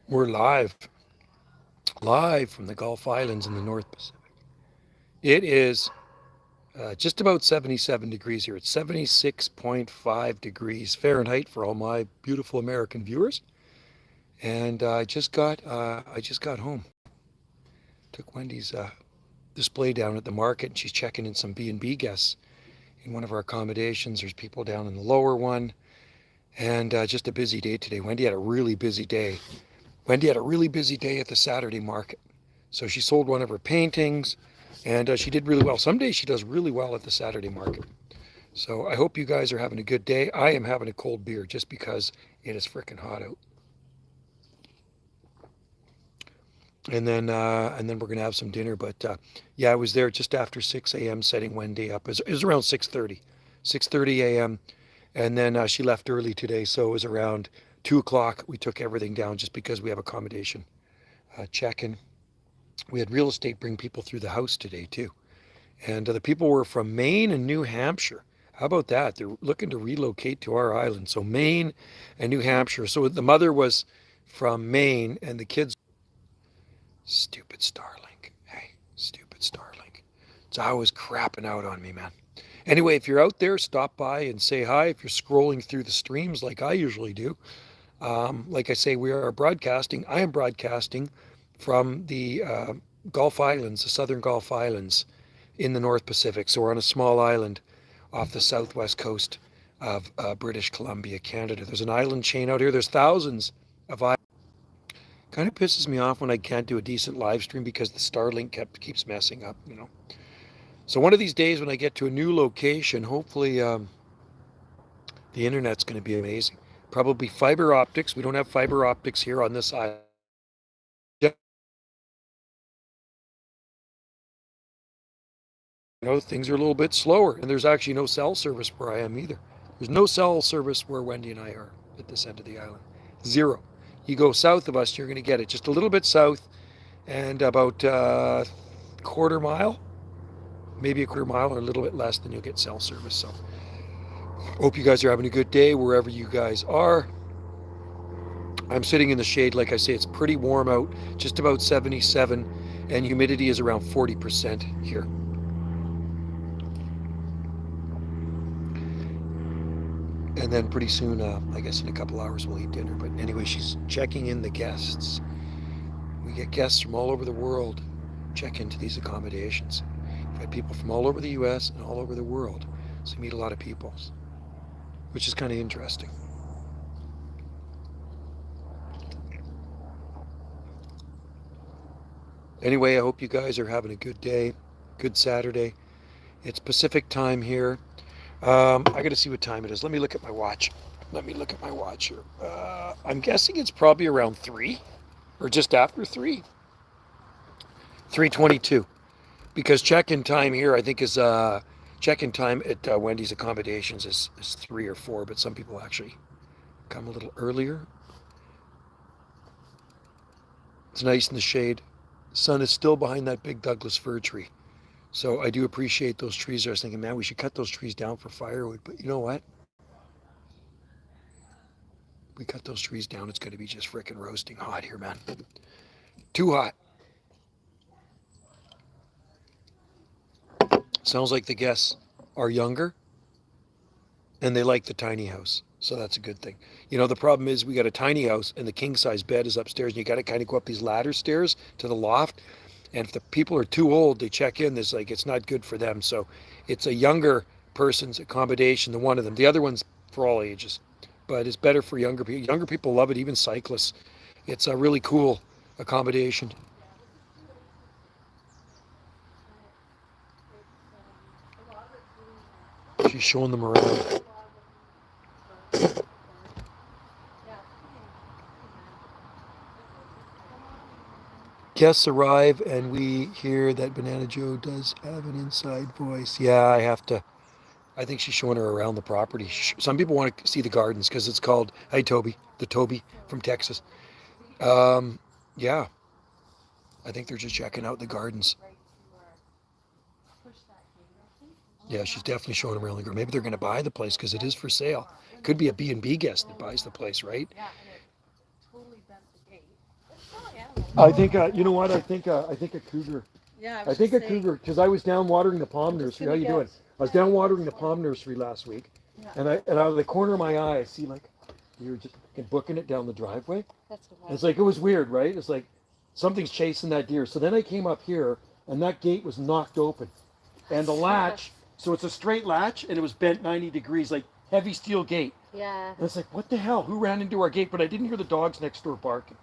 We're live from the Gulf Islands in the North Pacific. It is just about 77 degrees here. It's 76.5 degrees Fahrenheit for all my beautiful American viewers. And I just got home. Took Wendy's display down at the market, and she's checking in some B&B guests in one of our accommodations. There's people down in the lower one, and just a busy day today. Wendy had a really busy day at the Saturday market. So she sold one of her paintings, and she did really well. Some days she does really well at the Saturday market. So I hope you guys are having a good day. I am having a cold beer just because it is freaking hot out. And then we're gonna have some dinner. But yeah, I was there just after 6 a.m. setting Wendy up. It was around 6:30 a.m. And then she left early today, so it was around 2 o'clock. We took everything down just because we have accommodation check-in. We had real estate bring people through the house today too, and the people were from Maine and New Hampshire. How about that? They're looking to relocate to our island. So Maine and New Hampshire. So the mother was from Maine, and the kids. Stupid Starlink. Hey, stupid Starlink. It's always crapping out on me, man. Anyway, if you're out there, stop by and say hi. If you're scrolling through the streams like I usually do, like I say, we are broadcasting. I am broadcasting from the Gulf Islands, the southern Gulf Islands in the North Pacific. So we're on a small island off the southwest coast of British Columbia, Canada. There's an island chain out here. There's thousands of islands. Kind of pisses me off when I can't do a decent live stream because the Starlink keeps messing up. So one of these days when I get to a new location, hopefully the internet's going to be amazing. Probably fiber optics. We don't have fiber optics here on this island. Things are a little bit slower, and there's actually no cell service where I am either. There's no cell service where Wendy and I are at this end of the island. Zero. You go south of us, you're going to get it just a little bit south, and about quarter mile, maybe a quarter mile or a little bit less, than you'll get cell service. So hope you guys are having a good day wherever you guys are. I'm sitting in the shade. Like I say, it's pretty warm out, just about 77, and humidity is around 40% here. And then pretty soon, I guess in a couple hours, we'll eat dinner. But anyway, she's checking in the guests. We get guests from all over the world check into these accommodations. We've had people from all over the U.S. and all over the world. So you meet a lot of people, which is kind of interesting. Anyway, I hope you guys are having a good day, good Saturday. It's Pacific time here. I got to see what time it is. Let me look at my watch. Here. I'm guessing it's probably around 3 or just after 3. 3:22. Because check-in time here, I think, is check-in time at Wendy's accommodations is 3 or 4, but some people actually come a little earlier. It's nice in the shade. The sun is still behind that big Douglas fir tree. So I do appreciate those trees. I was thinking, man, we should cut those trees down for firewood. But you know what? We cut those trees down, it's going to be just freaking roasting hot here, man. Too hot. Sounds like the guests are younger and they like the tiny house. So that's a good thing. The problem is we got a tiny house and the king size bed is upstairs, and you got to kind of go up these ladder stairs to the loft. And if the people are too old, they check in. There's it's not good for them. So it's a younger person's accommodation than one of them. The other one's for all ages, but it's better for younger people. Younger people love it, even cyclists. It's a really cool accommodation. She's showing them around. Guests arrive and we hear that Banana Joe does have an inside voice. Yeah, I think she's showing her around the property. Some people want to see the gardens because it's called, hey Toby, the Toby from Texas. Yeah, I think they're just checking out the gardens. Yeah, she's definitely showing them around the garden. Maybe they're going to buy the place because it is for sale. Could be a B&B guest that buys the place, right? I think, you know what? I think a cougar. Yeah, I think a cougar, because I was down watering the palm I'm just nursery. How gonna you doing? guess. I was down watering the palm nursery last week, Yeah. and out of the corner of my eye, I see like you're just fucking booking it down the driveway. That's And it's like it was weird, right? It's like something's chasing that deer. So then I came up here, and that gate was knocked open, and the latch. So it's a straight latch, and it was bent 90 degrees, like heavy steel gate. Yeah. And it's like, what the hell? Who ran into our gate? But I didn't hear the dogs next door barking.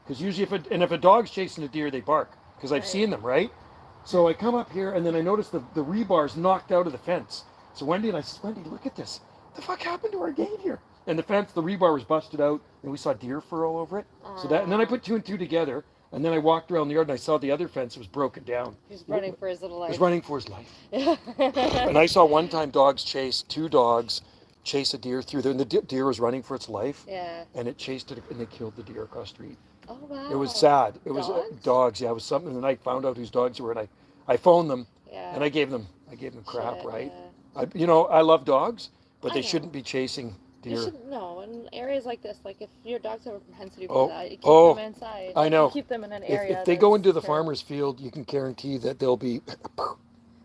Because usually, if a dog's chasing a deer, they bark. Because I've seen them, right? So I come up here, and then I notice the rebar's knocked out of the fence. So Wendy and I said, Wendy, look at this. What the fuck happened to our gate here? And the fence, the rebar was busted out, and we saw deer fur all over it. So that, and then I put two and two together, and then I walked around the yard, and I saw the other fence was broken down. He's running for his little He life. was running for his life. And I saw one time two dogs chase a deer through there, and the deer was running for its life. Yeah. And it chased it, and they killed the deer across the street. Oh wow. It was sad. It was Dogs? dogs. Yeah, it was something. And I found out whose dogs were, and I phoned them, Yeah. and I gave them crap, Shit, right? yeah. I love dogs, but I they know. shouldn't be chasing You deer. should know in areas like this, like if your dogs have a propensity Oh, for that, you keep oh, them inside. I know. You keep them in an area. If they go that's into the secure. farmer's field, you can guarantee that they'll be.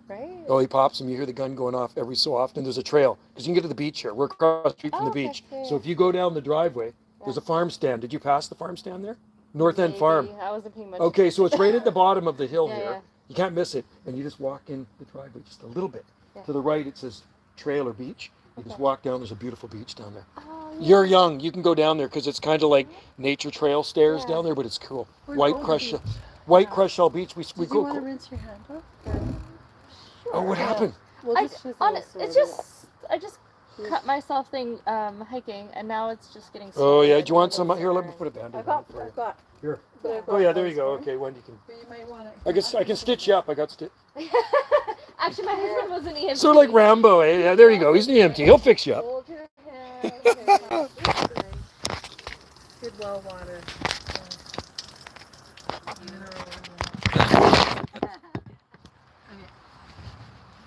Right. Oh, he pops them. You hear the gun going off every so often. There's a trail because you can get to the beach here. We're across the street from Oh, the okay, beach. yeah. So if you go down the driveway, there's a farm stand. Did you pass the farm stand there? North End Farm. Maybe. I wasn't paying much Okay, so it's right at the bottom of the hill Yeah, here. yeah. You can't miss it. And you just walk in the driveway just a little bit. Yeah. To the right, it says trail or beach. You just Okay. walk down. There's a beautiful beach down there. Oh, yeah. You're young. You can go down there because it's kind of like nature trail stairs Yeah. down there, but it's cool. Where's White Old crush, Beach? White Crush Shell Beach. We Did you go. want to rinse your hand off? Oh, what happened? Well, I, this was on all it, sorted. it's just I just cut myself hiking, and now it's just getting. Oh yeah. sore. Do you want some? Here, let me put a band-aid I've on got, it for you. I've got. Here. but I've Oh got yeah, there you those go. for Okay, Wendy can. But you might want I can stitch you up. I got stitch. Actually, my husband was an EMT. Sort of like Rambo, eh? Yeah, there you go. He's an EMT. He'll fix you up. Hold your hand. good well water.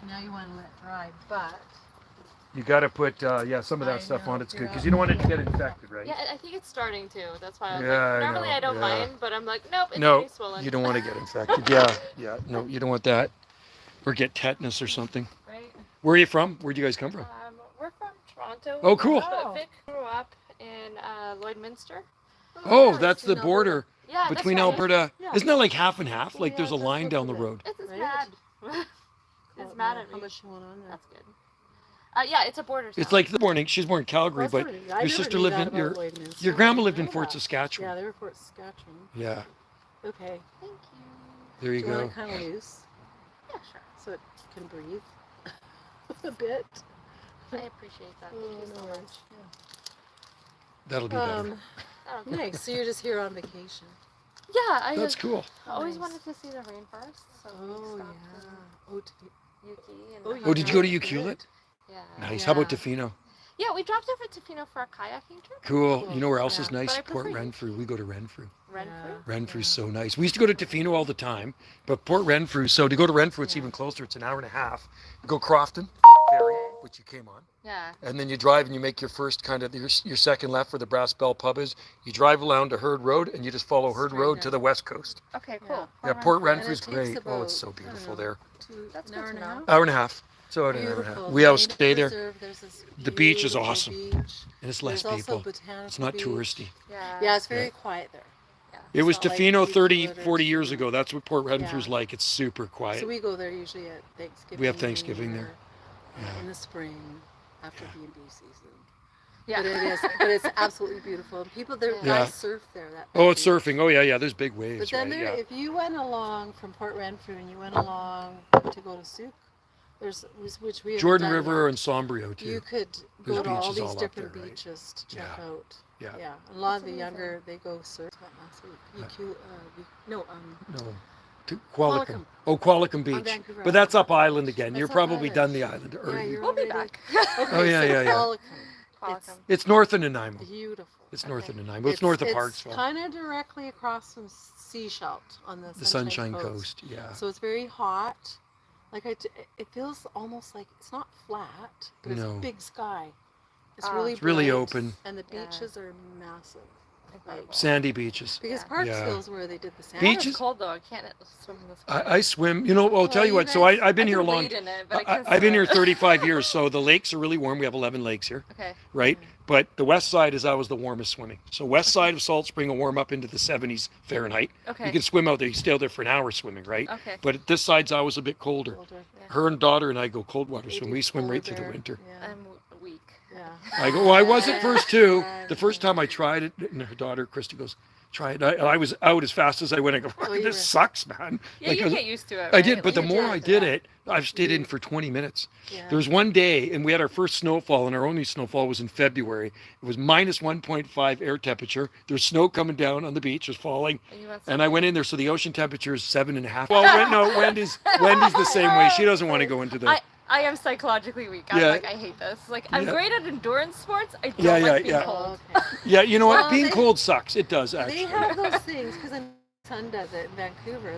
Now you want to let it dry, but You got to put some of I that stuff know, on. It's good you're because you don't want it to get infected, right? Yeah, I think it's starting to. That's why I'm Yeah, I like, normally know, I don't yeah. mind, but I'm like, nope, it's No, already swollen. you don't want to get infected. Yeah. No, you don't want that, or get tetanus or something. Right? Where are you from? Where'd you guys come from? We're from Toronto. Oh, cool. But Vic grew up in Lloydminster. Oh, yeah, that's it's in the border Yeah, between that's right. Alberta. Yeah. Isn't that like half and half? Like Yeah, there's a just line look down the at it. road. It's Right? mad. It's mad at how me. much you want on there? That's good. Yeah, it's a border town. It's like the morning. She's born in Calgary, but your sister lived in your grandma lived in Fort Yeah, Saskatchewan. they were Fort Saskatchewan. Yeah, Okay. Thank you. there you Do you want go. it kind of loose Yeah, sure. so it can breathe a bit? I appreciate that. Thank you so no much. worries. That'll be better. Oh, okay. Nice. So you're just here on vacation. Yeah, I That's just cool. always Nice. wanted to see the rainforest, so we Oh stopped yeah. Oh, in Yuki and Oh, Oh, did you go to Good. Ucluelet? yeah. Nice. How about Yeah. Tofino? Yeah, we dropped off at Tofino for a kayaking trip. Cool. Cool. You know where else Yeah. is nice? But I Port prefer Renfrew. We go to Renfrew. Renfrew. Renfrew's so nice. We used to go to Tofino all the time, but Port Renfrew. So to go to Renfrew, it's Yeah. even closer. It's an hour and a half. You go Crofton ferry, which you came on, Yeah. and then you drive and you make your first kind of your second left where the Brass Bell pub is. You drive around to Herd Road and you just follow Herd Straight Road down. to the west coast. Okay, Yeah. cool. Yeah, Port And it Renfrew's takes great. Oh, about, it's so I don't beautiful know, there. That's an good hour to and a know. half. Hour and a half. So an hour and a half. Beautiful. We all Marina stay there, Reserve, there's this The beach is beautiful awesome. beach. and it's less There's people. also botanical It's not beach. touristy. Yeah. Yeah, it's very Yeah. quiet there. It was It's not like Tofino Ucluelet 30, or 40 years Tofino. ago. That's what Port Renfrew's Yeah. like. It's super quiet. So we go there usually at Thanksgiving. We have Thanksgiving there. or Yeah. In the spring after B&B season. Yeah. But it's absolutely beautiful. And people there, Yeah. guys surf there. Oh, it's beach. surfing. Oh, yeah. There's big waves, But then right? there, Yeah. if you went along from Port Renfrew and you went along to go to Souk, which we have Jordan done River yet, and Sombrio, you too. could There's go to all beaches these all up different there, right? beaches to check Yeah. out. Yeah. Yeah, a lot of the That's younger they go surf. What last week? No, to Qualicum. Qualicum. Oh, Qualicum Beach. Vancouver But that's Island. up island again. That's You're up probably island. done the island. Or Yeah, you're We'll be already- back. Okay, Oh, yeah, so yeah, yeah. Qualicum. Qualicum. It's north of Nanaimo. Beautiful. It's Okay. north of Nanaimo. It's north of It's Parksville. kind of directly across from Seashell on the The Sunshine Coast. Yeah. So it's very hot. Like it feels almost like it's not flat, but it's No. a big sky. It's Ah. really It's really bright, open. and the Yeah. beaches are massive. Sandy beaches. Because Yeah. Parksville's where they did the sand. Beaches- It's cold though. I can't swim in this. I swim, you know, I'll tell you you what, so guys- I've been I here a can long wade in it, but I can't I've been here swim. 35 years, so the lakes are really warm. We have 11 lakes here, Okay. right? But the west side is always the warmest swimming. So west side of Salt Spring will warm up into the 70s Fahrenheit. Okay. You can swim out there. You stay out there for an hour swimming, right? Okay. But this side's always a bit colder. Older, yeah. Her and daughter and I go cold water They swim. do We swim right polar through the bear. winter. Yeah. I'm weak. Yeah. I go, well, I was at first too. The first time I tried it, and her daughter, Christy, goes, try it. I was out as fast as I went. I go, Oh, you this were- sucks, man. Yeah, Like, you I was- get used to it. I Right? did, but the Like, more yeah, I did yeah. it, I've stayed in for 20 minutes. Yeah. There was one day, and we had our first snowfall, and our only snowfall was in February. It was minus 1.5 air temperature. There's snow coming down on the beach, was falling, And you went and I went in there, so the ocean temperature is 7.5. Well, no, Wendy's the same way. She doesn't want to go into the. I am psychologically weak. I'm Yeah. like, I hate this. Like, I'm Yeah. great at endurance sports. I don't Yeah, like yeah, being yeah. cold. Oh, okay. Yeah, you know what? Well, Being they- cold sucks. It does They actually. have those things because my son does it in Vancouver.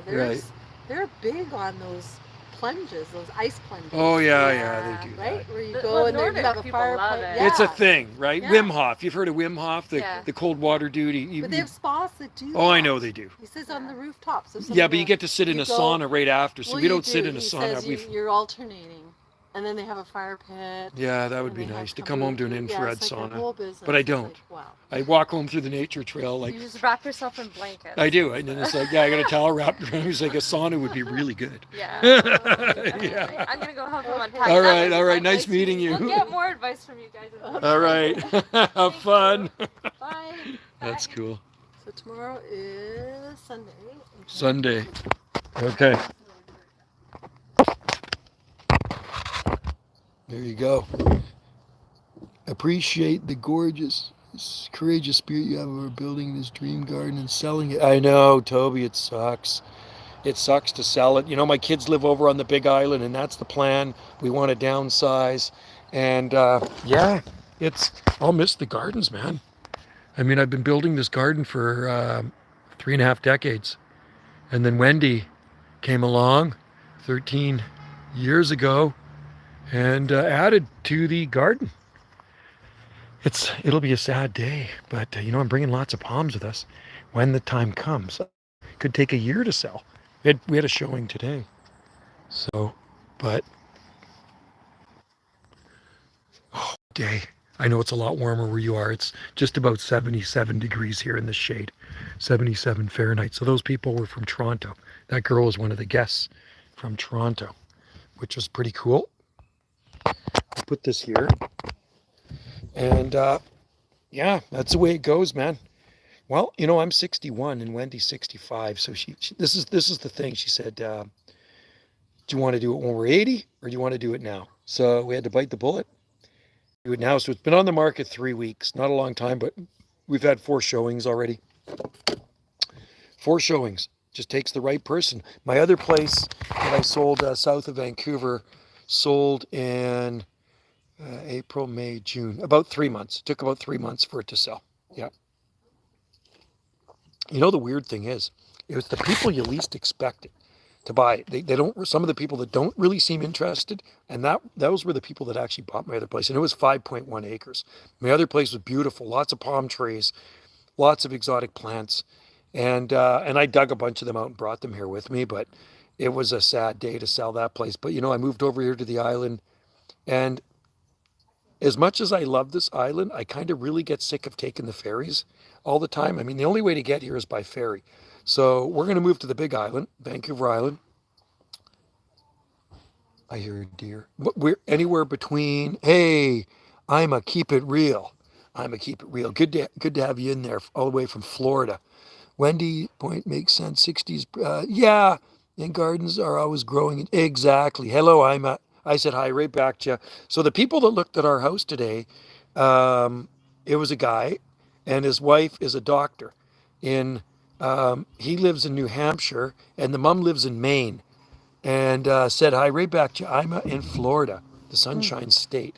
They're big on those plunges, those ice plunges. Oh yeah, they do that. Right, where you The- go well, and they Nordic have a people fire love pit. it. Yeah. It's a thing, right? Yeah. Wim Hof. You've heard of Wim Hof, Yeah. the cold water dude. But they have spas that do. Oh, I that. know they do. He says on the rooftops. Of some Yeah, of but you the- get to sit in you a go- sauna right after, so well, we you don't sit do. in a He sauna. says We've you're alternating, and then they have a fire pit. Yeah, that would and be they have nice to come home to an company- infrared it's like a sauna. whole business. But I It's don't. like, wow. I walk home through the nature trail like You just wrap yourself in blankets. I do, and then it's like, yeah, I got a towel wrapped around me. It's like a sauna would be really good. Yeah. Yeah. I'm gonna go help him Okay. unpack. All That right, was all right. my Nice advice. meeting you. We'll get more advice from you guys. All right, have fun. Bye. That's Bye. cool. So tomorrow is Sunday. Sunday. Okay. There you go. Appreciate the gorgeous, courageous spirit you have over building this dream garden and selling it. I know, Toby, it sucks. It sucks to sell it. You know, my kids live over on the Big Island, and that's the plan. We want to downsize. And yeah, I'll miss the gardens, man. I mean, I've been building this garden for 3.5 decades. And then Wendy came along 13 years ago and added to the garden. It'll be a sad day, but you know, I'm bringing lots of palms with us when the time comes. It could take a year to sell. We had a showing today. So, but oh, day. I know it's a lot warmer where you are. It's just about 77 degrees here in the shade, 77 Fahrenheit. So those people were from Toronto. That girl was one of the guests from Toronto, which was pretty cool. I'll put this here. And yeah, that's the way it goes, man. Well, you know, I'm 61 and Wendy's 65. So this is the thing. She said, do you want to do it when we're 80 or do you want to do it now? So we had to bite the bullet. Do it now. So it's been on the market 3 weeks. Not a long time, but we've had 4 showings already. 4 showings. Just takes the right person. My other place that I sold south of Vancouver sold in April, May, June. About 3 months. It took about 3 months for it to sell. Yeah. You know, the weird thing is, it was the people you least expected to buy it. They don't, some of the people that don't really seem interested, and those were the people that actually bought my other place. And it was 5.1 acres. My other place was beautiful, lots of palm trees, lots of exotic plants. And I dug a bunch of them out and brought them here with me, but it was a sad day to sell that place. But you know, I moved over here to the island, and as much as I love this island, I kind of really get sick of taking the ferries all the time. I mean, the only way to get here is by ferry. So we're going to move to the Big Island, Vancouver Island. I hear a deer. But we're anywhere between, hey, I'm a keep it real. I'm a keep it real. Good to have you in there all the way from Florida. Wendy, point makes sense. 60s. Yeah, and gardens are always growing. Exactly. Hello, I said hi right back to you. So the people that looked at our house today, it was a guy, and his wife is a doctor. He lives in New Hampshire, and the mom lives in Maine. And said hi right back to you. I'm in Florida, the Sunshine State.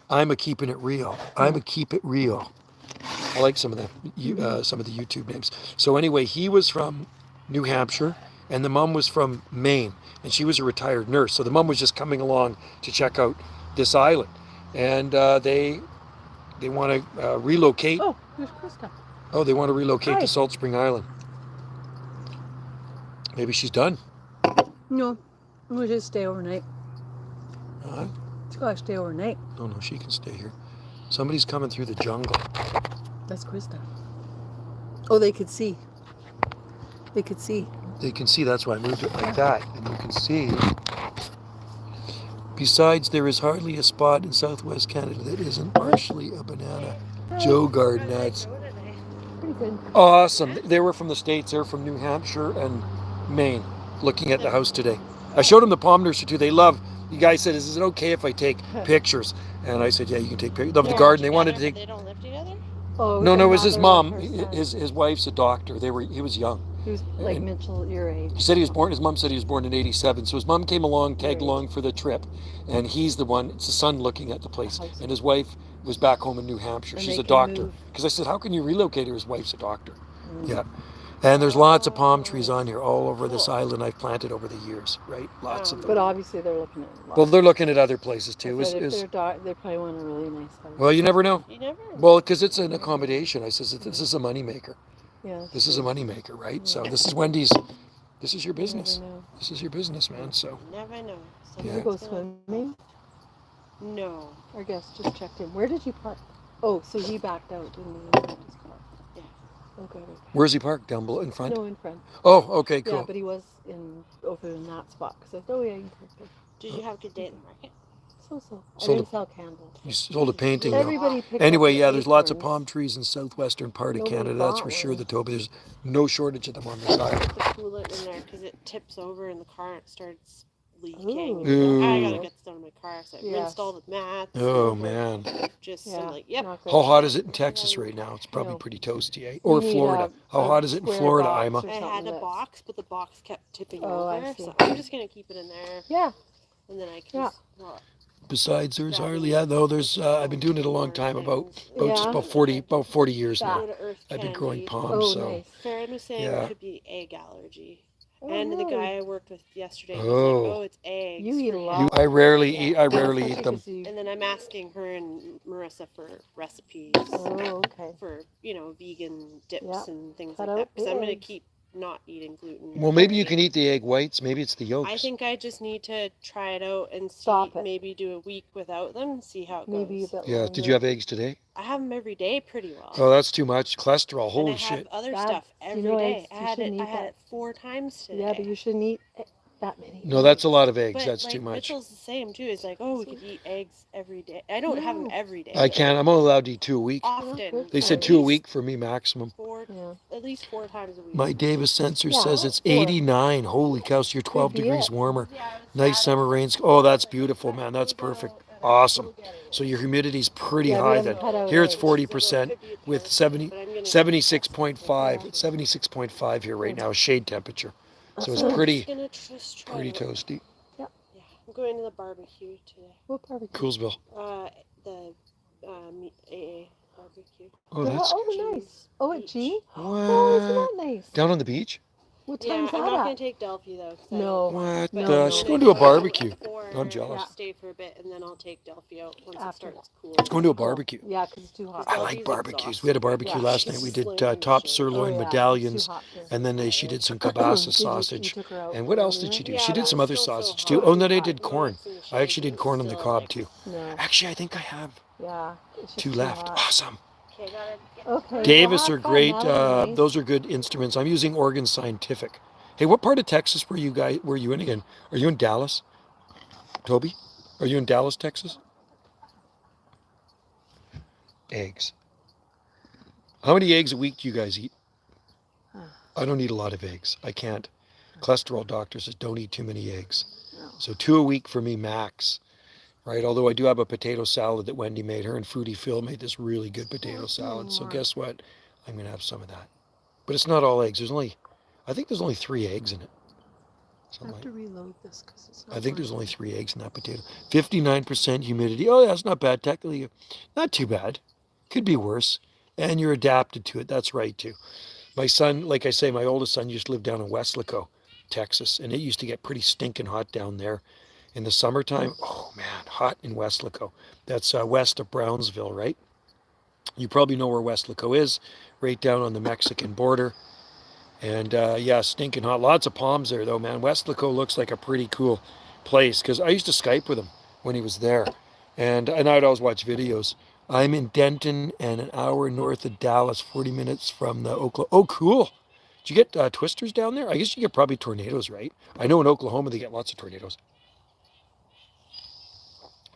I'm a keeping it real. I'm a keep it real. I like some of the YouTube names. So anyway, he was from New Hampshire, and the mom was from Maine, and she was a retired nurse. So the mom was just coming along to check out this island, and they want to relocate. Oh, there's Krista. Oh, they want to relocate Hi. to Salt Spring Island. Maybe she's done. No, we'll just stay overnight. Huh? Let's go stay overnight. No, she can stay here. Somebody's coming through the jungle. That's Krista. Oh, they could see. They could see. They can see, that's why I moved it like that. And you can see. Besides, there is hardly a spot in southwest Canada that isn't partially a banana. Joe garden, that's Pretty good. awesome. They were from the States. They're from New Hampshire and Maine, looking at the house today. I showed them the palm nursery too. They love. The guy said, "Is it okay if I take pictures?" And I said, "Yeah, you can take pictures." Of the garden, they wanted to take. They don't live together? Oh, No, it was his another mom. person. His wife's a doctor. He was young. He was like and- Mitchell, your age. He said he was born. His mom said he was born in '87. So his mom came along, tagged along for the trip, and he's the one. It's the son looking at the place, and his wife was back home in New Hampshire. And She's they a can doctor. move. Because I said, "How can you relocate her?" His wife's a doctor. Yeah. And there's lots of palm trees on here all over this island I've planted over the years, right? Lots of them. But obviously they're looking at. Well, they're looking at other places too. But if Is- they probably want a really nice house. well, you never know. You never. Well, because it's an accommodation. I says this is a moneymaker. Yeah. This is a moneymaker, right? So this is Wendy's. This is your business. Never know. This is your business, man. So Never know. Yeah. Did you go swimming? No. Our guest just checked in. Where did you park? Oh, so he backed out in the his car. Yeah. Okay. where's he parked? Down below in front? No, in front. Oh, okay, Yeah, cool. but he was over in that spot because I thought, oh yeah, you can park there. Did you have a good day at the market? So. I Sold didn't sell candles. You sold a painting. Though. Everybody picked Anyway, up yeah, there's lots of aprons. palm trees in southwestern part of Nobody Canada. That's bought for sure. one. The Toby. There's no shortage of them on this island. The coolant in there because it tips over in the car and it starts leaking. Ooh. I gotta get this out of my car, so I Yes. installed the mats. Oh man. Just Yeah. I'm like, yep. Not good. How hot is it in Texas right now? It's probably No. pretty toasty, eh? Or need Florida. How hot is it in square Florida, box Ima? or I had something a that's- box, but the box kept tipping Oh, I over, see. so I'm just gonna keep it in there, Yeah. and then I can. Yeah. Well, Besides, there's hardly. Yeah, though. There's. I've been doing it a long time. About Yeah. 40 years Yeah. now. go to Earth I've been growing Candy. palms. Oh, so. nice. Farron was saying Yeah. it could be egg allergy. Oh, And the really? guy I worked with yesterday was Oh. like, "Oh, it's eggs." You eat a for lot. you." I rarely eat. I rarely Especially eat them. 'cause you- And then I'm asking her and Marissa for recipes Oh, okay. for vegan dips Yeah. and things Cut like that. out Because the I'm gonna eggs. keep not eating gluten. Well, maybe you can eat the egg whites. Maybe it's the yolks. I think I just need to try it out and see. Stop it. Maybe do a week without them and see how it Maybe a goes. bit Yeah. longer. Did you have eggs today? I have them every day pretty well. Oh, that's too much cholesterol. and I Holy have shit. other Bad. stuff You every know, day. eggs, I you had it. shouldn't I eat had that. it 4 times today. Yeah, but you shouldn't eat that many. No, that's a lot of eggs. But, That's like, too much. Mitchell's the same too. It's like, oh, we could eat eggs every day. I don't have them No. every day. I can't. I'm only allowed to eat 2 a week. Often. good They for said you. 2 a week for me maximum. Yeah. At least 4 times a week. My Davis sensor Yeah, says it's 4. 89. Holy cow, so you're 12 be degrees it. warmer. Nice summer rains. Oh, that's beautiful, man. That's perfect. Awesome. So your humidity's pretty Yeah, we high haven't then. cut out Here it's eggs. 40% with 76.5. Yeah. It's 76.5 here right now, shade temperature. So it's Awesome. pretty I'm gonna just try pretty it. toasty. Yeah, I'm going to the barbecue today. What barbecue? Coolsville. The AA barbecue. Oh, that's Oh, nice. Oh, at G? what? Oh, isn't that nice? Down on the beach? What Yeah, time's I'm that not gonna at? take Delphi though. 'cause I No. don't What want- No, the? no. She's going to a barbecue. Or I'm jealous. Stay for a bit and then I'll take Delphi out once After. it starts cooling. It's going to a barbecue. Yeah, because it's too hot. I Delphi's like barbecues. exhausted. We had a barbecue Yeah. last night. We did Slim top shade. sirloin Oh, yeah, medallions, it's too hot for- and then she did some Did kielbasa you sausage. took her out And what else earlier? did she do? Yeah, She did but some it's other still so sausage too. hot. Oh, and then I Hot. did corn. It's in the I actually shade, did but corn on the still, cob like, too. No. Actually, I think I have Yeah. It's just 2 too left. hot. Awesome. Okay, I gotta get Okay. Davis well, are have fun. great. That'll be nice. Those are good instruments. I'm using Oregon Scientific. Hey, what part of Texas were you in again? Are you in Dallas? Toby? Are you in Dallas, Texas? Eggs. How many eggs a week do you guys eat? I don't eat a lot of eggs. I can't. Cholesterol doctor says don't eat too many eggs. No. So 2 a week for me max. Right? Although I do have a potato salad that Wendy made. Her and Foodie Phil made this really good potato salad. So more. guess what? I'm going to have some of that. But it's not all eggs. I think there's only 3 eggs in it. I Something have like- to reload this because it's not I think there's working. only 3 eggs in that potato. 59% humidity. Oh, that's not bad. Technically, not too bad. Could be worse. And you're adapted to it. That's right, too. My son, like I say, my oldest son used to live down in Weslaco, Texas. And it used to get pretty stinking hot down there in the summertime. Oh, man, hot in Weslaco. That's west of Brownsville, right? You probably know where Weslaco is, right down on the Mexican border. And yeah, stinking hot. Lots of palms there though, man. Westlaco looks like a pretty cool place because I used to Skype with him when he was there. And I'd always watch videos. I'm in Denton and an hour north of Dallas, 40 minutes from the Oklahoma. Oh, cool. Did you get twisters down there? I guess you get probably tornadoes, right? I know in Oklahoma they get lots of tornadoes.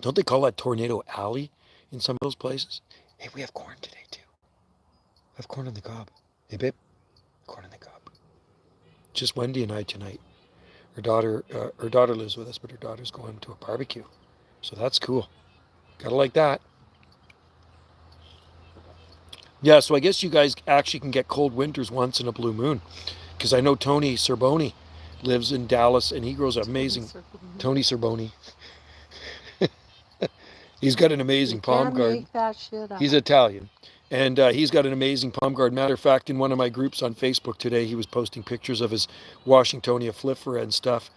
Don't they call that Tornado Alley in some of those places? Hey, we have corn today too. I have corn on the cob. Hey, babe, corn on the cob. Just Wendy and I tonight. Her daughter lives with us, but her daughter's going to a barbecue, so that's cool. Gotta like that. Yeah, so I guess you guys actually can get cold winters once in a blue moon, because I know Tony Cerboni lives in Dallas and he grows amazing. Tony Cerboni. He's got an amazing palm garden. Make that shit up. He's Italian. And he's got an amazing palm garden. Matter of fact, in one of my groups on Facebook today, he was posting pictures of his Washingtonia flifera and stuff.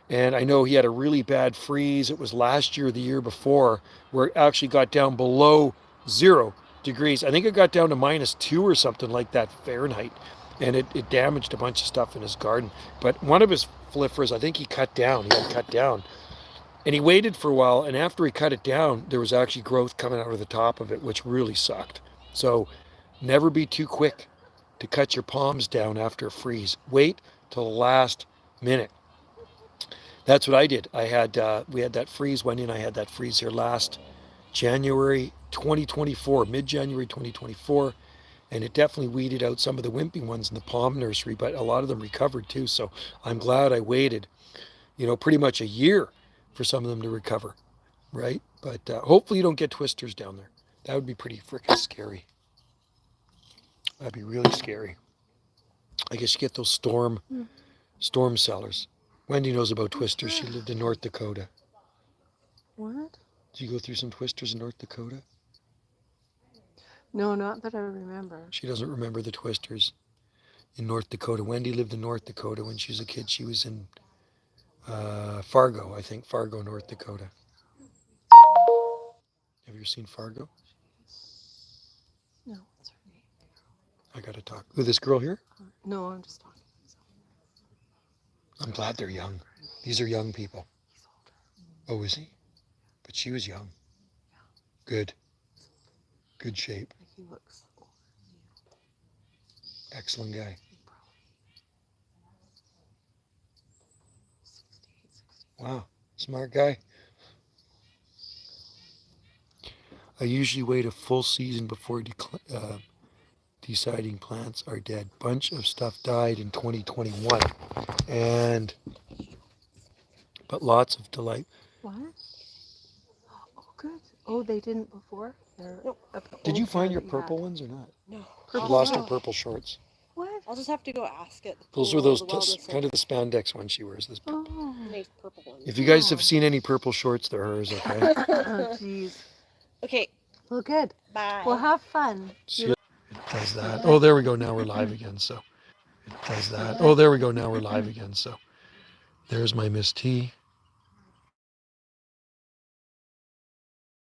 And I know he had a really bad freeze. It was last year, the year before, where it actually got down below 0 degrees. I think it got down to -2 or something like that Fahrenheit. And it damaged a bunch of stuff in his garden. But one of his fliferas, I think he cut down. He had cut down. And he waited for a while, and after he cut it down, there was actually growth coming out of the top of it, which really sucked. So never be too quick to cut your palms down after a freeze. Wait till the last minute. That's what I did. We had that freeze. Wendy and I had that freeze here last January 2024, mid-January 2024, and it definitely weeded out some of the wimpy ones in the palm nursery, but a lot of them recovered too. So I'm glad I waited, pretty much a year for some of them to recover, right? But hopefully you don't get twisters down there. That would be pretty freaking scary. That'd be really scary. I guess you get those storm cellars. Wendy knows about twisters. She lived in North Dakota. What? Did you go through some twisters in North Dakota? No, not that I remember. She doesn't remember the twisters in North Dakota. Wendy lived in North Dakota when she was a kid. She was in Fargo, I think. Fargo, North Dakota. Have you ever seen Fargo? No, it's her name. I gotta talk. Who, this girl here? No, I'm just talking. I'm glad they're young. These are young people. He's older. Oh, is he? But she was young. Good. Good shape. He looks older. Excellent guy. Wow, smart guy. I usually wait a full season before deciding plants are dead. Bunch of stuff died in 2021, but lots of delight. What? Oh, good. Oh, they didn't before? Did you find your purple ones or not? No. She lost her purple shorts. What? I'll just have to go ask it. Those were those kind of the spandex ones she wears. This. Oh. Nice purple one. If you guys have seen any purple shorts, they're hers. Okay. Oh, jeez. Okay. Well, good. Bye. Well, have fun. See, it does that. Oh, there we go. Now we're live again. So it does that. Oh, there we go. Now we're live again. So there's my Miss T.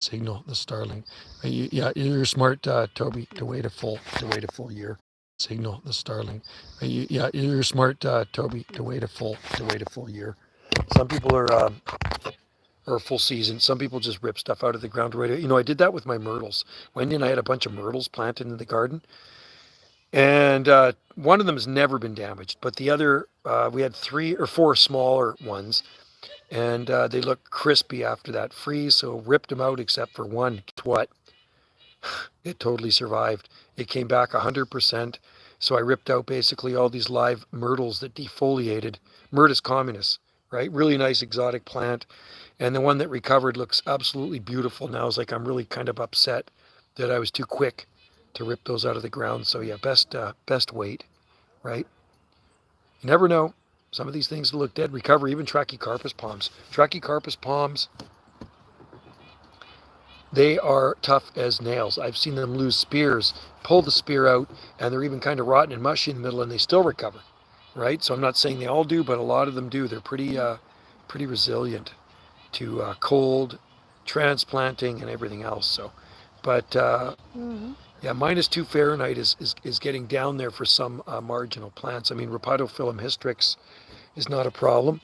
Signal, the Starlink. Yeah, you're smart, Toby, to wait a full year. Signal, the Starlink. Yeah, you're smart, Toby, to wait a full year. Some people are or a full season. Some people just rip stuff out of the ground right away. I did that with my myrtles. Wendy and I had a bunch of myrtles planted in the garden, and one of them has never been damaged, but the other, we had 3 or 4 smaller ones, and they looked crispy after that freeze, so ripped them out except for one. Guess what? It totally survived. It came back 100%. So I ripped out basically all these live myrtles that defoliated. Myrtus communis, right? Really nice exotic plant. And the one that recovered looks absolutely beautiful now. It's like I'm really kind of upset that I was too quick to rip those out of the ground. So yeah, best wait, right? You never know. Some of these things look dead. Recover, even Trachycarpus palms. Trachycarpus palms, they are tough as nails. I've seen them lose spears, pull the spear out, and they're even kind of rotten and mushy in the middle, and they still recover, right? So I'm not saying they all do, but a lot of them do. They're pretty resilient to cold, transplanting, and everything else. So, but Yeah, -2 Fahrenheit is getting down there for some marginal plants. I mean, Rhopidophyllum hystrix is not a problem,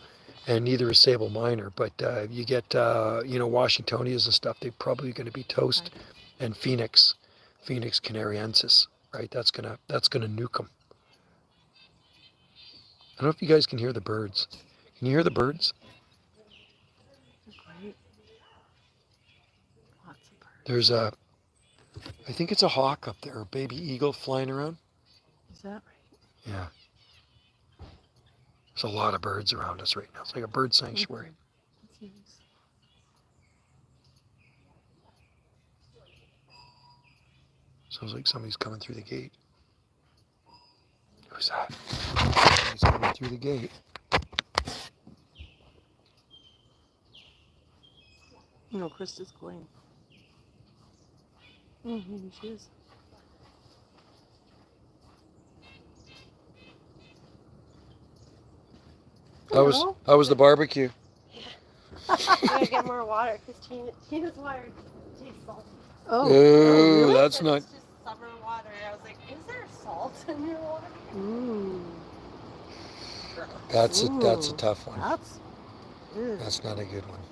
and neither is sable minor. But you get, Washingtonias and stuff, they're probably going to be toast. And Phoenix canariensis, right? That's gonna nuke them. I don't know if you guys can hear the birds. Can you hear the birds? Great. Lots of birds. There's I think it's a hawk up there, a baby eagle flying around. Is that right? Yeah. There's a lot of birds around us right now. It's like a bird sanctuary. That's nice. Sounds like somebody's coming through the gate. Who's that? Somebody's coming through the gate. No, Krista's going. Oh, maybe she is. How was the barbecue? I'm gonna get more water because Tina's water tastes salty. Oh. Ooh, really? that's But not. It's just summer water. I was like, is there salt in your water? Ooh. That's a Ooh. tough one. Ew, That's not a good one.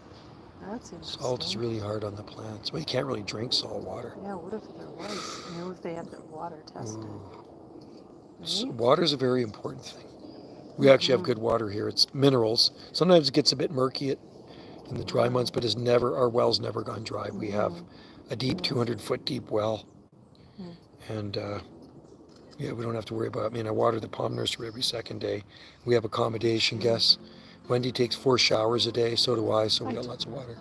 that's interesting. Salt is really hard on the plants. Well, you can't really drink salt water. Yeah, what if there was? You know, if they had their water tested. Right? Water is a very important thing. We actually have good water here. It's minerals. Sometimes it gets a bit murky in the dry months, but our well's never gone dry. We have a deep 200-foot deep well. And we don't have to worry about it. I mean, I water the palm nursery every second day. We have accommodation guests. Wendy takes 4 showers a day, so do I, so we got lots of water.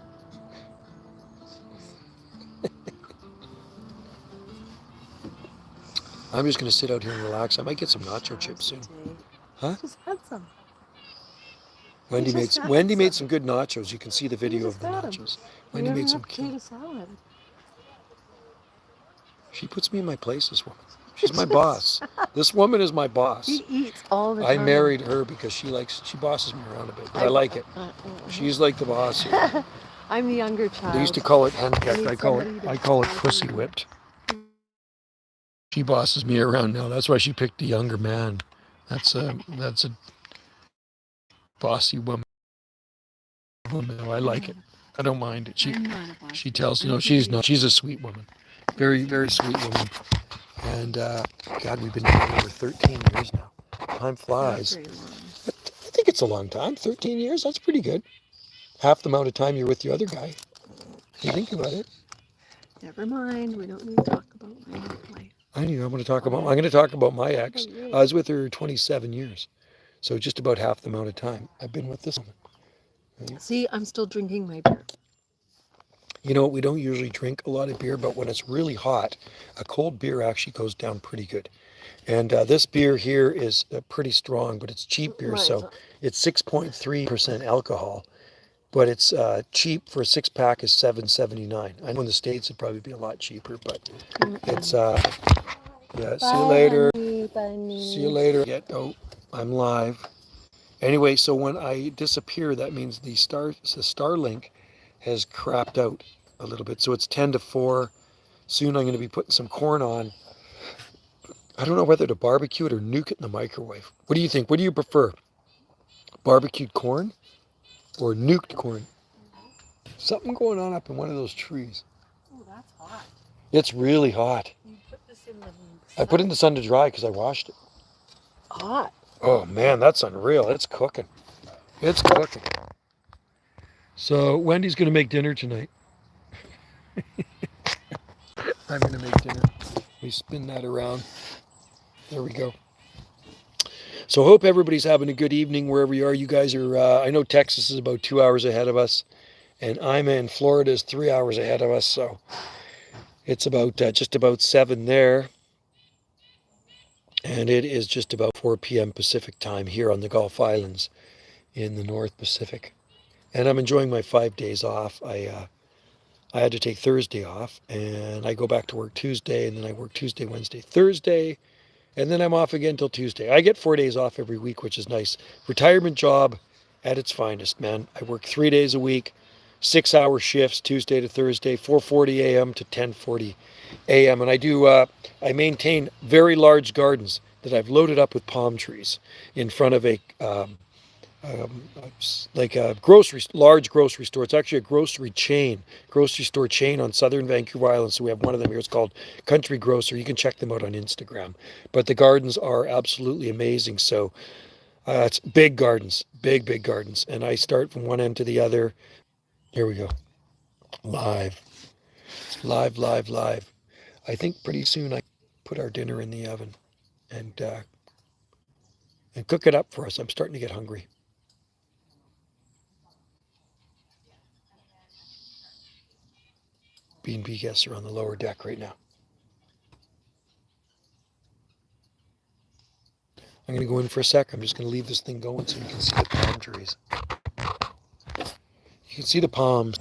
I'm just going to sit out here and relax. I might get some nacho chips soon. Huh? Just had some. Wendy made some good nachos. You can see the video of the had 'em. nachos. Wendy made some. potato salad. She puts me in my place, this woman. She's my boss. This woman is my boss. She eats all the I time. married her because she bosses me around a bit, but I like it. She's like the boss here. I'm the younger child. They used to call it henpecked. need I call it somebody to pussy whipped. She bosses me around now. That's why she picked a younger man. That's a bossy woman. I like it. I don't mind it. She tells she's a sweet woman, very very sweet woman. And God, we've been together for 13 years now. Time flies. I think it's a long time. 13 years. That's pretty good. Half the amount of time you're with the other guy. You think about it. Never mind. We don't need to talk about my life. I'm going to talk about my ex. I was with her 27 years. So just about half the amount of time I've been with this woman. Right? See, I'm still drinking my beer. You know, we don't usually drink a lot of beer, but when it's really hot, a cold beer actually goes down pretty good. And this beer here is pretty strong, but it's cheap beer. So it's 6.3% alcohol, but it's cheap for a 6-pack is $7.79. I know in the States it'd probably be a lot cheaper, but it's, yeah, see you later. See you later. I'm live. Anyway, so when I disappear, that means the Starlink has crapped out a little bit. So it's 10 to 4. Soon I'm going to be putting some corn on. I don't know whether to barbecue it or nuke it in the microwave. What do you think? What do you prefer? Barbecued corn or nuked corn? Something going on up in one of those trees. Oh, that's hot. It's really hot. You put this in the I put it in the sun to dry because I washed it. Hot. Oh man, that's unreal. It's cooking. It's cooking. So Wendy's going to make dinner tonight. I'm going to make dinner. We spin that around. There we go. So hope everybody's having a good evening wherever you are. You guys are, I know Texas is about 2 hours ahead of us. And I'm in Florida is 3 hours ahead of us. So it's about just about 7 there. And it is just about 4 p.m. Pacific time here on the Gulf Islands in the North Pacific. And I'm enjoying my 5 days off. I had to take Thursday off, and I go back to work Tuesday, and then I work Tuesday, Wednesday, Thursday, and then I'm off again till Tuesday. I get 4 days off every week, which is nice. Retirement job at its finest, man. I work 3 days a week, 6-hour shifts, Tuesday to Thursday, 4:40 a.m. to 10:40 a.m. And I maintain very large gardens that I've loaded up with palm trees in front of like a large grocery store. It's actually a grocery store chain on southern Vancouver Island. So we have one of them here. It's called Country Grocer. You can check them out on Instagram. But the gardens are absolutely amazing. So it's big gardens, big gardens. And I start from one end to the other. Here we go. Live. Live. I think pretty soon I put our dinner in the oven and cook it up for us. I'm starting to get hungry. B&B guests are on the lower deck right now. I'm going to go in for a sec. I'm just going to leave this thing going so you can see the palm trees. You can see the palms.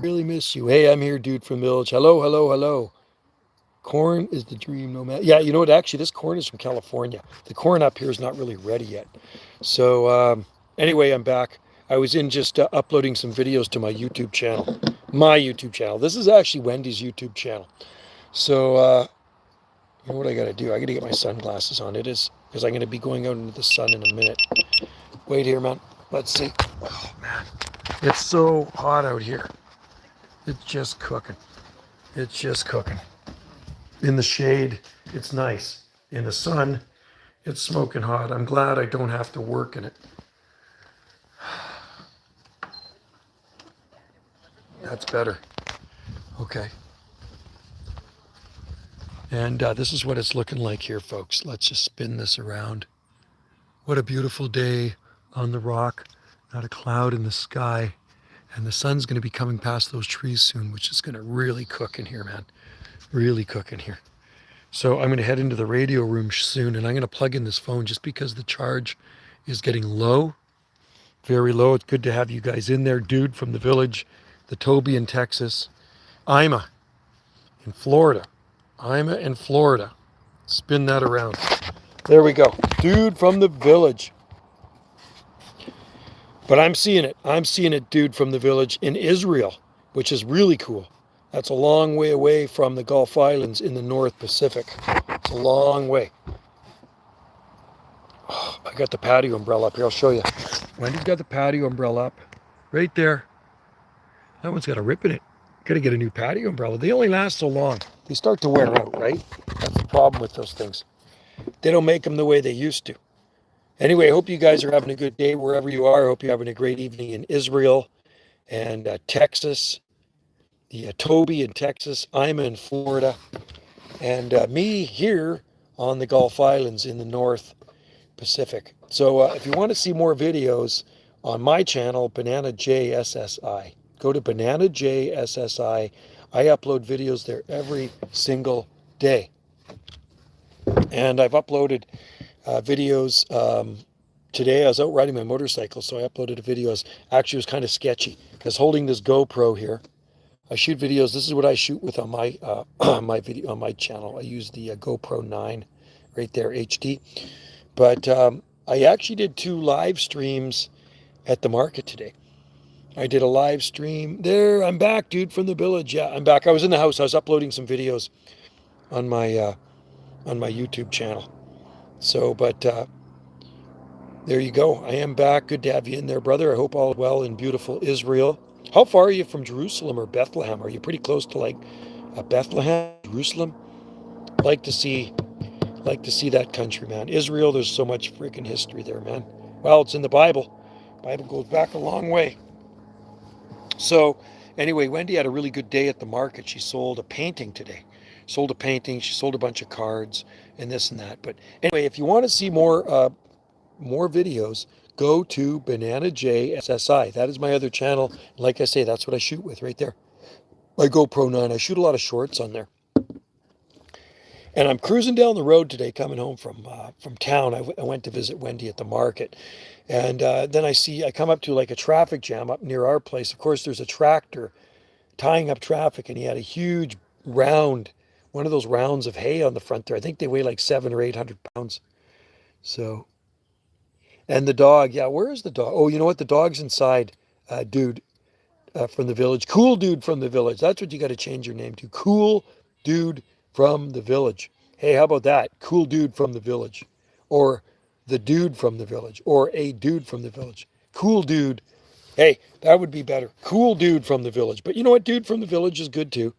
Really miss you. Hey, I'm here, dude from Village. Hello, hello, hello. Corn is the dream, no matter. Yeah, you know what? Actually, this corn is from California. The corn up here is not really ready yet. So anyway, I'm back. I was in just uploading some videos to my YouTube channel. My YouTube channel. This is actually Wendy's YouTube channel. So you know what I got to do? I got to get my sunglasses on. It is because I'm going to be going out into the sun in a minute. Wait here, man. Let's see. Oh man, it's so hot out here. It's just cooking. It's just cooking. In the shade, it's nice. In the sun, it's smoking hot. I'm glad I don't have to work in it. That's better. Okay. And this is what it's looking like here, folks. Let's just spin this around. What a beautiful day on the rock. Not a cloud in the sky. And the sun's going to be coming past those trees soon, which is going to really cook in here, man. Really cook in here. So I'm going to head into the radio room soon, and I'm going to plug in this phone just because the charge is getting low, very low. It's good to have you guys in there. Dude from the Village, the Toby in Texas, Ima in Florida. Ima in Florida. Spin that around. There we go. Dude from the Village. But I'm seeing it. I'm seeing it, dude from the Village in Israel, which is really cool. That's a long way away from the Gulf Islands in the North Pacific. It's a long way. Oh, I got the patio umbrella up here. I'll show you. Wendy's got the patio umbrella up right there. That one's got a rip in it. Got to get a new patio umbrella. They only last so long. They start to wear out, right? That's the problem with those things. They don't make them the way they used to. Anyway, I hope you guys are having a good day wherever you are. I hope you're having a great evening in Israel and Texas. The Toby in Texas, Ima in Florida, and me here on the Gulf Islands in the North Pacific. So if you want to see more videos on my channel, Banana JSSI, go to Banana JSSI. I upload videos there every single day. And I've uploaded videos today. I was out riding my motorcycle, so I uploaded a video. Actually, it was kind of sketchy because holding this GoPro here, I shoot videos. This is what I shoot with on my on my channel. I use the GoPro 9 right there, HD. But I actually did 2 live streams at the market today. I did a live stream there. I'm back, dude, from the Village. Yeah, I'm back. I was in the house. I was uploading some videos on my YouTube channel. So, but there you go. I am back. Good to have you in there, brother. I hope all is well in beautiful Israel. How far are you from Jerusalem or Bethlehem? Are you pretty close to like Bethlehem, Jerusalem? Like to see that country, man. Israel, there's so much freaking history there, man. Well, it's in the Bible. The Bible goes back a long way. So anyway, Wendy had a really good day at the market. She sold a painting today. Sold a painting. She sold a bunch of cards and this and that. But anyway, if you want to see more videos, go to Banana JSSI. That is my other channel. Like I say, that's what I shoot with right there. My GoPro 9. I shoot a lot of shorts on there. And I'm cruising down the road today, coming home from town. I went to visit Wendy at the market. And then I come up to like a traffic jam up near our place. Of course, there's a tractor tying up traffic, and he had a huge one of those rounds of hay on the front there. I think they weigh like 700 or 800 pounds. So, and the dog, yeah, where is the dog? Oh, you know what? The dog's inside, dude from the Village. Cool Dude from the Village. That's what you got to change your name to. Cool Dude from the Village. Hey, how about that? Cool Dude from the Village. Or the Dude from the Village. Or a Dude from the Village. Cool Dude. Hey, that would be better. Cool Dude from the Village. But you know what? Dude from the Village is good too.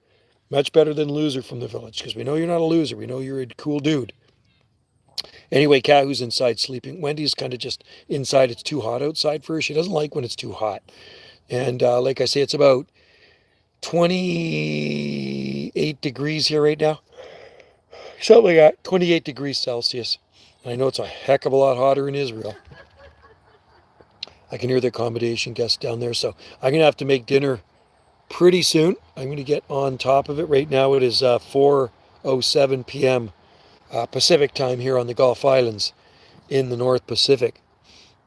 Much better than Loser from the Village. Because we know you're not a loser. We know you're a cool dude. Anyway, Kahu's inside sleeping. Wendy's kind of just inside. It's too hot outside for her. She doesn't like when it's too hot. And like I say, it's about 28 degrees here right now. Something like that. 28 degrees Celsius. And I know it's a heck of a lot hotter in Israel. I can hear the accommodation guests down there. So I'm going to have to make dinner pretty soon. I'm going to get on top of it. Right now it is 4:07 p.m. Pacific time here on the Gulf Islands in the North Pacific.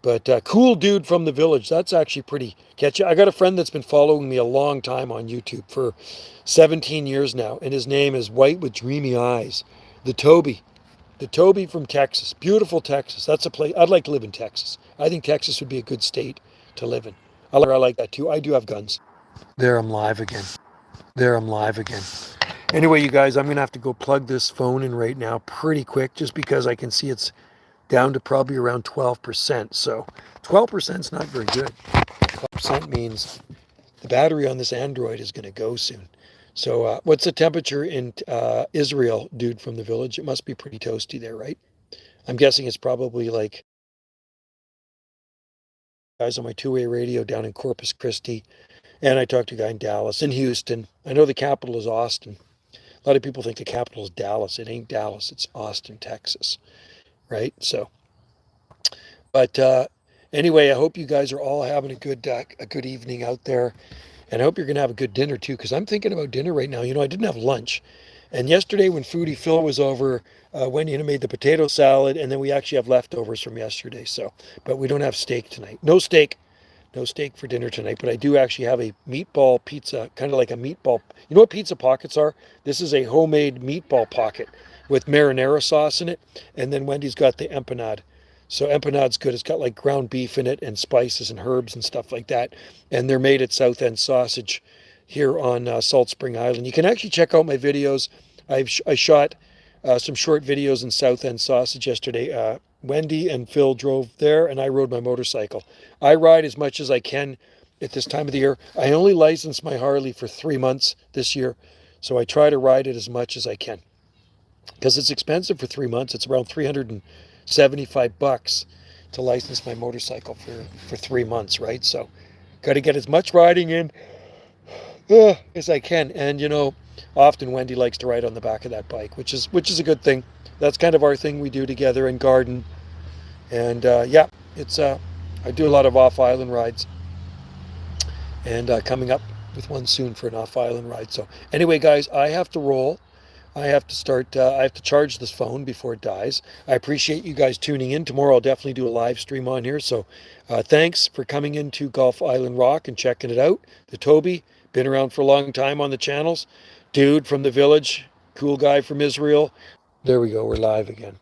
But cool dude from the village. That's actually pretty catchy. I got a friend that's been following me a long time on YouTube for 17 years now, and his name is White with Dreamy Eyes. The Toby. The Toby from Texas. Beautiful Texas. That's a place. I'd like to live in Texas. I think Texas would be a good state to live in. I like that too. I do have guns. There I'm live again. There I'm live again. Anyway, you guys, I'm going to have to go plug this phone in right now pretty quick just because I can see it's down to probably around 12%. So 12% is not very good. 12% means the battery on this Android is going to go soon. So what's the temperature in Israel, dude from the village? It must be pretty toasty there, right? I'm guessing it's probably like guys on my two-way radio down in Corpus Christi. And I talked to a guy in Dallas, in Houston. I know the capital is Austin. A lot of people think the capital is Dallas. It ain't Dallas. It's Austin, Texas, right? So, but anyway, I hope you guys are all having a good evening out there. And I hope you're going to have a good dinner too, because I'm thinking about dinner right now. You know, I didn't have lunch. And yesterday when Foodie Phil was over, Wendy and I made the potato salad, and then we actually have leftovers from yesterday. So, but we don't have steak tonight. No steak. No steak for dinner tonight, but I do actually have a meatball pizza, kind of like a meatball. You know what pizza pockets are? This is a homemade meatball pocket with marinara sauce in it. And then Wendy's got the empanade. So empanade's good. It's got like ground beef in it and spices and herbs and stuff like that. And they're made at South End Sausage here on Salt Spring Island. You can actually check out my videos. I shot some short videos in South End Sausage yesterday. Wendy and Phil drove there, and I rode my motorcycle. I ride as much as I can at this time of the year. I only licensed my Harley for 3 months this year, so I try to ride it as much as I can. Because it's expensive for 3 months. It's around $375 to license my motorcycle for 3 months, right? So got to get as much riding in as I can. And you know, often Wendy likes to ride on the back of that bike, which is a good thing. That's kind of our thing we do together and garden. And yeah, it's I do a lot of off-island rides, and coming up with one soon for an off-island ride. So anyway, guys, I have to roll. I have to start. I have to charge this phone before it dies. I appreciate you guys tuning in. Tomorrow I'll definitely do a live stream on here. So thanks for coming into Gulf Island Rock and checking it out. The Toby, been around for a long time on the channels. Dude from the village, cool guy from Israel. There we go. We're live again.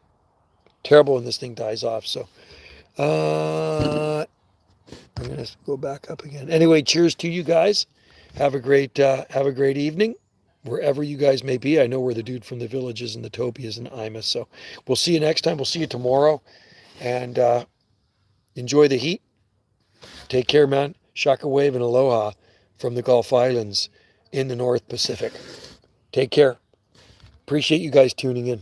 Terrible when this thing dies off. So I'm gonna go back up again. Anyway, cheers to you guys. Have a great evening, wherever you guys may be. I know where the dude from the village is and the Toby is in Ima. So we'll see you next time. We'll see you tomorrow, and enjoy the heat. Take care, man. Shaka wave and aloha from the Gulf Islands in the North Pacific. Take care. Appreciate you guys tuning in.